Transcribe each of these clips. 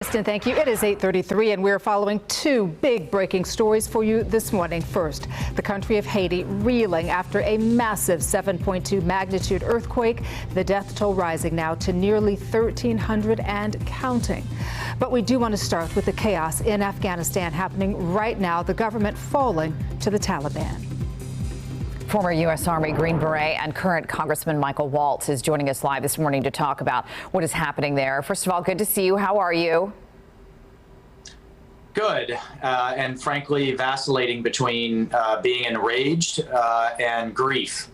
Thank you. It is 8:33 and we're following two big breaking stories for you this morning. First, the country of Haiti reeling after a massive 7.2 magnitude earthquake. The death toll rising now to nearly 1,300 and counting. But we do want to start with the chaos in Afghanistan happening right now, the government falling to the Taliban. Former U.S. Army Green Beret and current Congressman Michael Waltz is joining us live this morning to talk about what is happening there. First of all, good to see you. How are you? Good, and frankly, vacillating between being enraged and grief.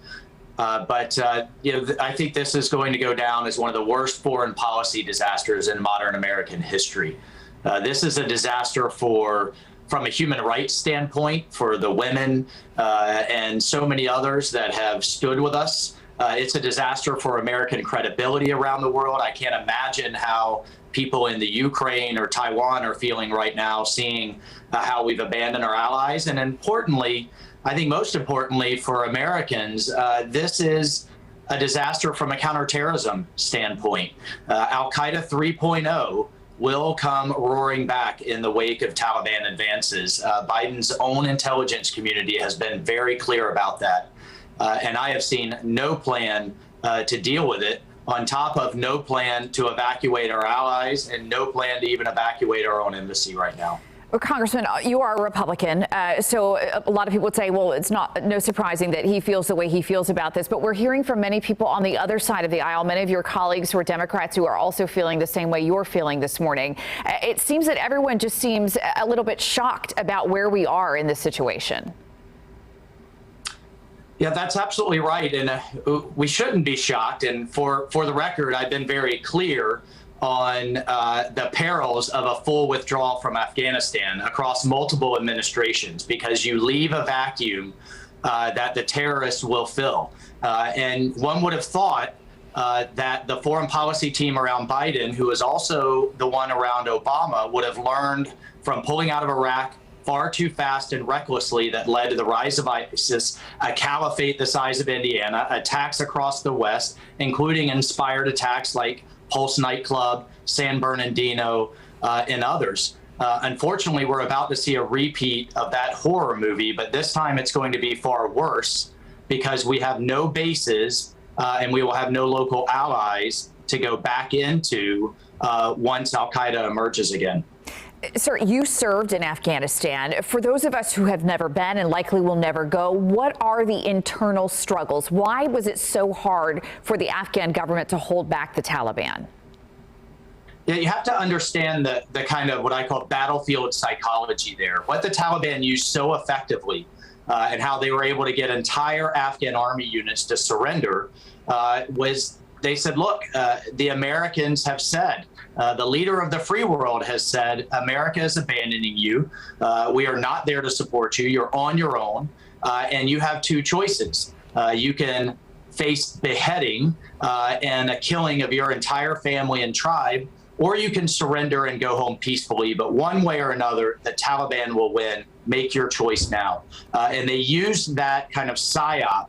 But I think this is going to go down as one of the worst foreign policy disasters in modern American history. This is a disaster from a human rights standpoint, for the women and so many others that have stood with us. It's a disaster for American credibility around the world. I can't imagine how people in the Ukraine or Taiwan are feeling right now, seeing how we've abandoned our allies. And importantly, I think most importantly for Americans, this is a disaster from a counterterrorism standpoint. Al-Qaeda 3.0 will come roaring back in the wake of Taliban advances. Biden's own intelligence community has been very clear about that. And I have seen no plan to deal with it, on top of no plan to evacuate our allies and no plan to even evacuate our own embassy right now. Well, Congressman, you are a Republican, so a lot of people would say, well, it's no surprising that he feels the way he feels about this. But we're hearing from many people on the other side of the aisle, many of your colleagues who are Democrats who are also feeling the same way you're feeling this morning. It seems that everyone just seems a little bit shocked about where we are in this situation. Yeah, that's absolutely right. And we shouldn't be shocked. And for the record, I've been very clear on the perils of a full withdrawal from Afghanistan across multiple administrations, because you leave a vacuum that the terrorists will fill. And one would have thought that the foreign policy team around Biden, who is also the one around Obama, would have learned from pulling out of Iraq far too fast and recklessly, that led to the rise of ISIS, a caliphate the size of Indiana, attacks across the West, including inspired attacks like Pulse nightclub, San Bernardino, and others. Unfortunately, we're about to see a repeat of that horror movie, but this time it's going to be far worse, because we have no bases and we will have no local allies to go back into once Al-Qaeda emerges again. Sir, you served in Afghanistan. For those of us who have never been and likely will never go, what are the internal struggles? Why was it so hard for the Afghan government to hold back the Taliban? Yeah, you have to understand the kind of what I call battlefield psychology there. What the Taliban used so effectively and how they were able to get entire Afghan army units to surrender was they said, look, the Americans have said, the leader of the free world has said, America is abandoning you. We are not there to support you. You're on your own. And you have two choices. You can face beheading and a killing of your entire family and tribe, or you can surrender and go home peacefully. But one way or another, the Taliban will win. Make your choice now. And they used that kind of psyop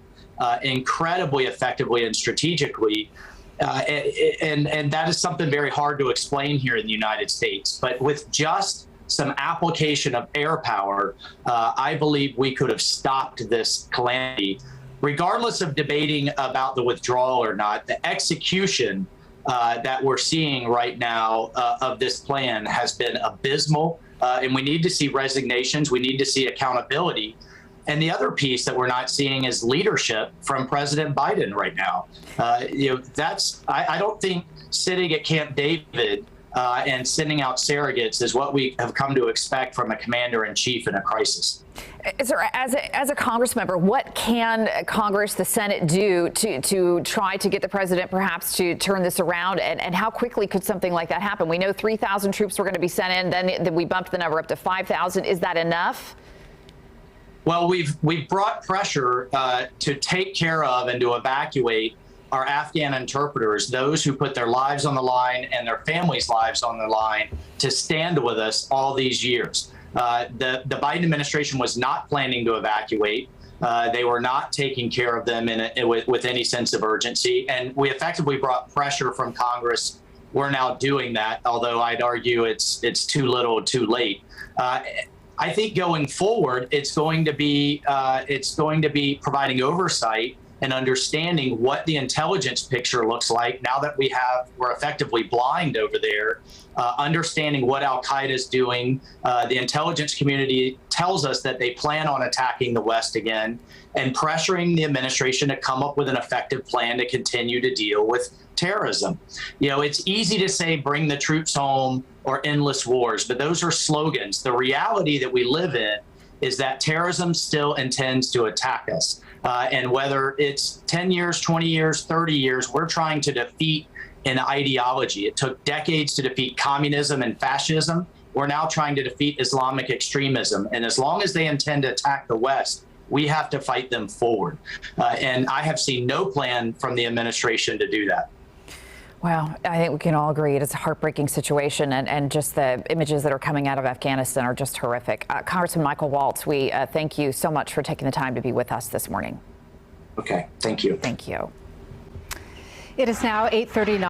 incredibly effectively and strategically. And that is something very hard to explain here in the United States. But with just some application of air power, I believe we could have stopped this calamity. Regardless of debating about the withdrawal or not, the execution that we're seeing right now of this plan has been abysmal. And we need to see resignations. We need to see accountability. And the other piece that we're not seeing is leadership from President Biden right now. I don't think sitting at Camp David and sending out surrogates is what we have come to expect from a commander-in-chief in a crisis. Sir, as a Congress member, what can Congress, the Senate do to try to get the president perhaps to turn this around? And how quickly could something like that happen? We know 3,000 troops were going to be sent in, then we bumped the number up to 5,000. Is that enough? Well, we've brought pressure to take care of and to evacuate our Afghan interpreters, those who put their lives on the line and their families' lives on the line to stand with us all these years. The Biden administration was not planning to evacuate. They were not taking care of them with any sense of urgency. And we effectively brought pressure from Congress we're now doing that, although I'd argue it's too little, too late. I think going forward, it's going to be providing oversight and understanding what the intelligence picture looks like now that we're effectively blind over there, understanding what Al-Qaeda is doing. The intelligence community tells us that they plan on attacking the West again, and pressuring the administration to come up with an effective plan to continue to deal with terrorism. You know, it's easy to say bring the troops home or endless wars, but those are slogans. The reality that we live in is that terrorism still intends to attack us. And whether it's 10 years, 20 years, 30 years, we're trying to defeat an ideology. It took decades to defeat communism and fascism. We're now trying to defeat Islamic extremism. And as long as they intend to attack the West, we have to fight them forward. And I have seen no plan from the administration to do that. Well, I think we can all agree it is a heartbreaking situation, and just the images that are coming out of Afghanistan are just horrific. Congressman Michael Waltz, we thank you so much for taking the time to be with us this morning. Okay, thank you. Thank you. It is now 8:39.